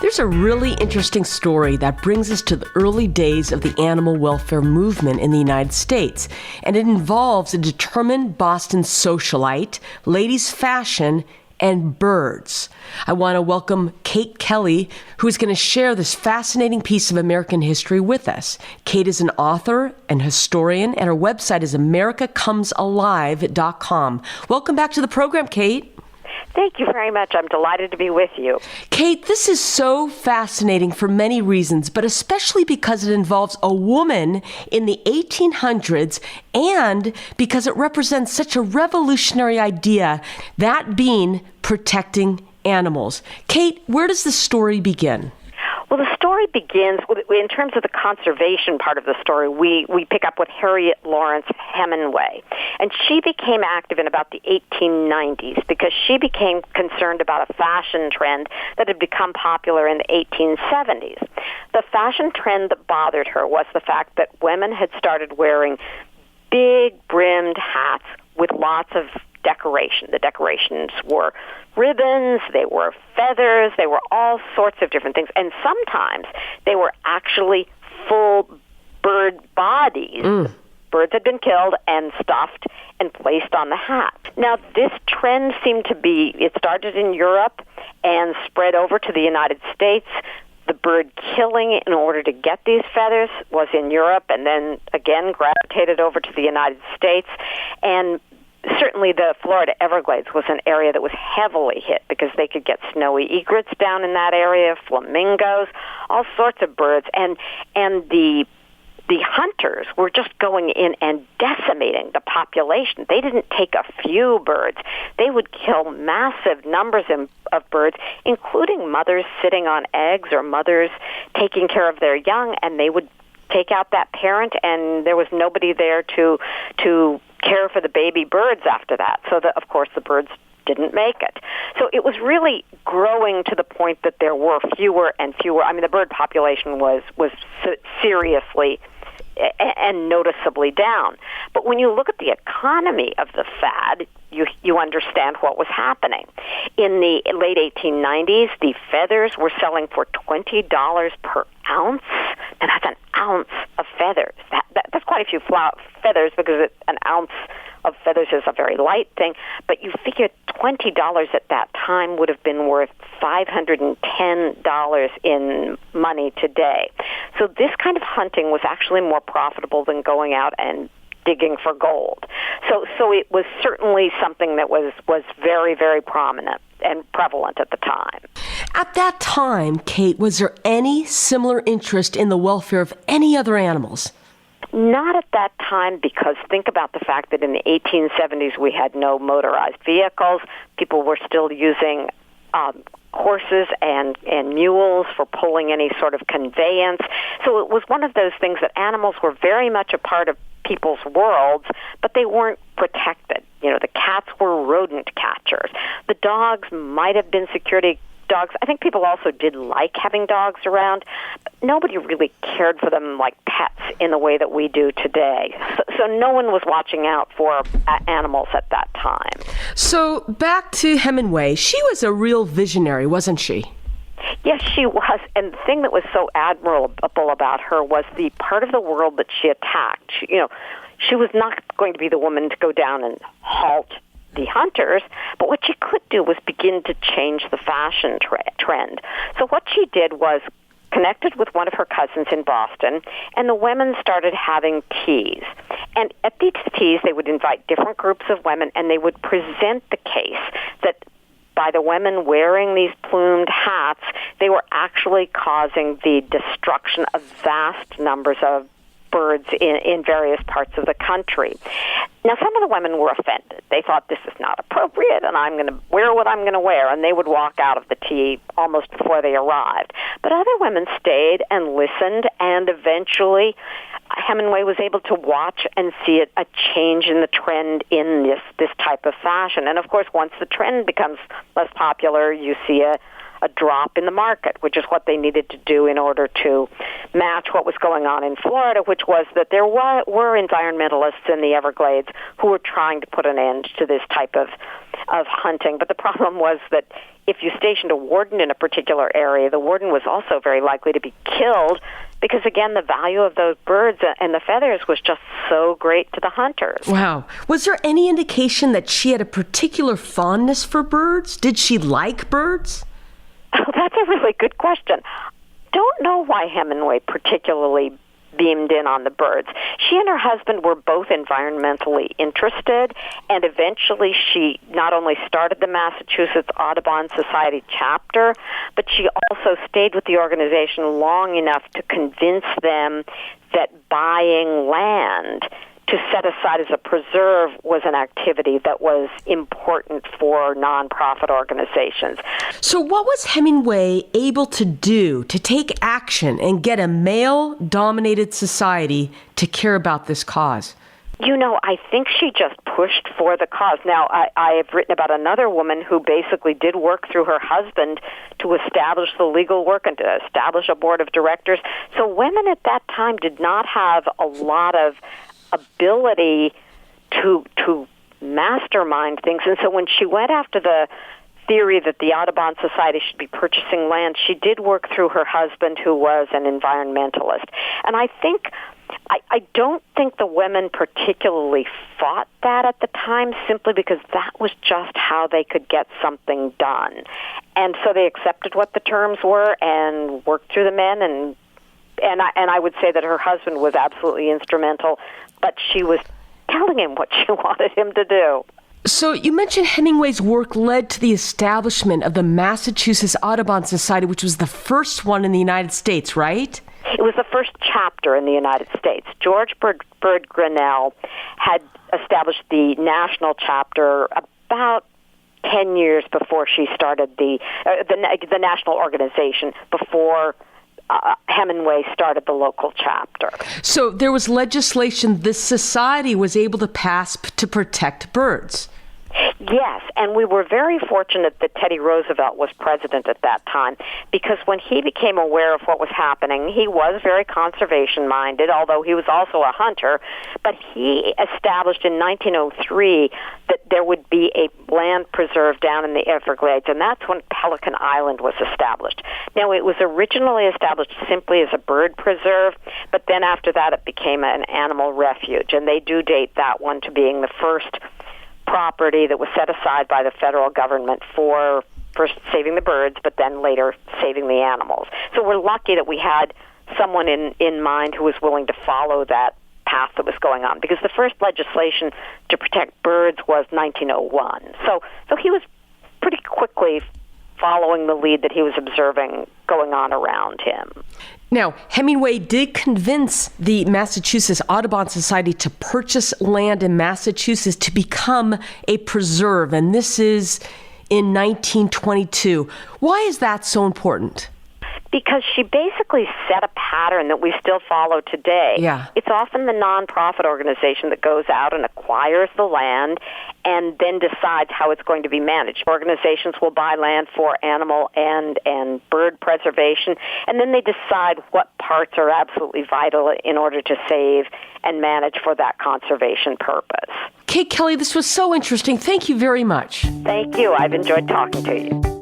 There's a really interesting story that brings us to the early days of the animal welfare movement in the United States, and it involves a determined Boston socialite, ladies' fashion, and birds. I want to welcome Kate Kelly, who is going to share this fascinating piece of American history with us. Kate is an author and historian, and her website is americacomesalive.com. Welcome back to the program, Kate. Thank you very much. I'm delighted to be with you. Kate, this is so fascinating for many reasons, but especially because it involves a woman in the 1800s and because it represents such a revolutionary idea, that being protecting animals. Kate, where does the story begin? Well, the story begins, in terms of the conservation part of the story, we pick up with Harriet Lawrence Hemenway. And she became active in about the 1890s because she became concerned about a fashion trend that had become popular in the 1870s. The fashion trend that bothered her was the fact that women had started wearing big brimmed hats with lots of decoration. The decorations were ribbons, they were feathers, they were all sorts of different things. And sometimes they were actually full bird bodies. Birds had been killed and stuffed and placed on the hat. Now, this trend seemed to be, it started in Europe and spread over to the United States. The bird killing in order to get these feathers was in Europe and then again gravitated over to the United States. And certainly the Florida Everglades was an area that was heavily hit because they could get snowy egrets down in that area, flamingos, all sorts of birds. And the hunters were just going in and decimating the population. They didn't take a few birds. They would kill massive numbers of birds, including mothers sitting on eggs or mothers taking care of their young, and they would take out that parent, and there was nobody there to care for the baby birds after that. So, of course, the birds didn't make it. So it was really growing to the point that there were fewer and fewer. I mean, the bird population was seriously and noticeably down. But when you look at the economy of the fad, you understand what was happening. In the late 1890s, the feathers were selling for $20 per ounce, and that's an ounce of feathers. That's quite a few feathers because an ounce of feathers is a very light thing, but you figure $20 at that time would have been worth $510 in money today. So this kind of hunting was actually more profitable than going out and digging for gold. So it was certainly something that was very, very prominent and prevalent at the time. At that time, Kate, was there any similar interest in the welfare of any other animals? Not at that time, because think about the fact that in the 1870s we had no motorized vehicles. People were still using horses and mules for pulling any sort of conveyance. So it was one of those things that animals were very much a part of people's worlds, but they weren't protected. You know, the cats were rodent catchers. The dogs might have been security dogs. I think people also did like having dogs around, but nobody really cared for them like pets in the way that we do today. So no one was watching out for animals at that time. So back to Hemenway. She was a real visionary, wasn't she? Yes, she was. And the thing that was so admirable about her was the part of the world that she attacked. She was not going to be the woman to go down and halt the hunters, but what she could do was begin to change the fashion trend. So what she did was connected with one of her cousins in Boston, and the women started having teas. And at these teas, they would invite different groups of women, and they would present the case that by the women wearing these plumed hats, they were actually causing the destruction of vast numbers of birds in various parts of the country. Now, some of the women were offended. They thought, this is not appropriate, and I'm going to wear what I'm going to wear, and they would walk out of the tea almost before they arrived. But other women stayed and listened, and eventually Hemenway was able to watch and see a change in the trend in this type of fashion. And, of course, once the trend becomes less popular, you see a drop in the market, which is what they needed to do in order to match what was going on in Florida, which was that there were environmentalists in the Everglades who were trying to put an end to this type of hunting. But the problem was that if you stationed a warden in a particular area, the warden was also very likely to be killed because, again, the value of those birds and the feathers was just so great to the hunters. Wow. Was there any indication that she had a particular fondness for birds? Did she like birds? Oh, that's a really good question. Don't know why Hemenway particularly beamed in on the birds. She and her husband were both environmentally interested, and eventually she not only started the Massachusetts Audubon Society chapter, but she also stayed with the organization long enough to convince them that buying land to set aside as a preserve was an activity that was important for nonprofit organizations. So what was Hemenway able to do to take action and get a male-dominated society to care about this cause? You know, I think she just pushed for the cause. Now, I have written about another woman who basically did work through her husband to establish the legal work and to establish a board of directors. So women at that time did not have a lot of ability to mastermind things. And so when she went after the theory that the Audubon Society should be purchasing land, she did work through her husband, who was an environmentalist. And I don't think the women particularly fought that at the time, simply because that was just how they could get something done. And so they accepted what the terms were and worked through the men, and I would say that her husband was absolutely instrumental, but she was telling him what she wanted him to do. So you mentioned Hemingway's work led to the establishment of the Massachusetts Audubon Society, which was the first one in the United States, right? It was the first chapter in the United States. George Bird Grinnell had established the national chapter about 10 years before she started the national organization, before Hemenway started the local chapter. So there was legislation this society was able to pass to protect birds. Yes, and we were very fortunate that Teddy Roosevelt was president at that time, because when he became aware of what was happening, he was very conservation-minded, although he was also a hunter, but he established in 1903 that there would be a land preserve down in the Everglades, and that's when Pelican Island was established. Now, it was originally established simply as a bird preserve, but then after that it became an animal refuge, and they do date that one to being the first property that was set aside by the federal government for first saving the birds, but then later saving the animals. So we're lucky that we had someone in mind who was willing to follow that path that was going on, because the first legislation to protect birds was 1901. So he was pretty quickly following the lead that he was observing going on around him. Now, Hemenway did convince the Massachusetts Audubon Society to purchase land in Massachusetts to become a preserve, and this is in 1922. Why is that so important? Because she basically set a pattern that we still follow today. Yeah. It's often the nonprofit organization that goes out and acquires the land and then decides how it's going to be managed. Organizations will buy land for animal and bird preservation, and then they decide what parts are absolutely vital in order to save and manage for that conservation purpose. Kate Kelly, this was so interesting. Thank you very much. Thank you. I've enjoyed talking to you.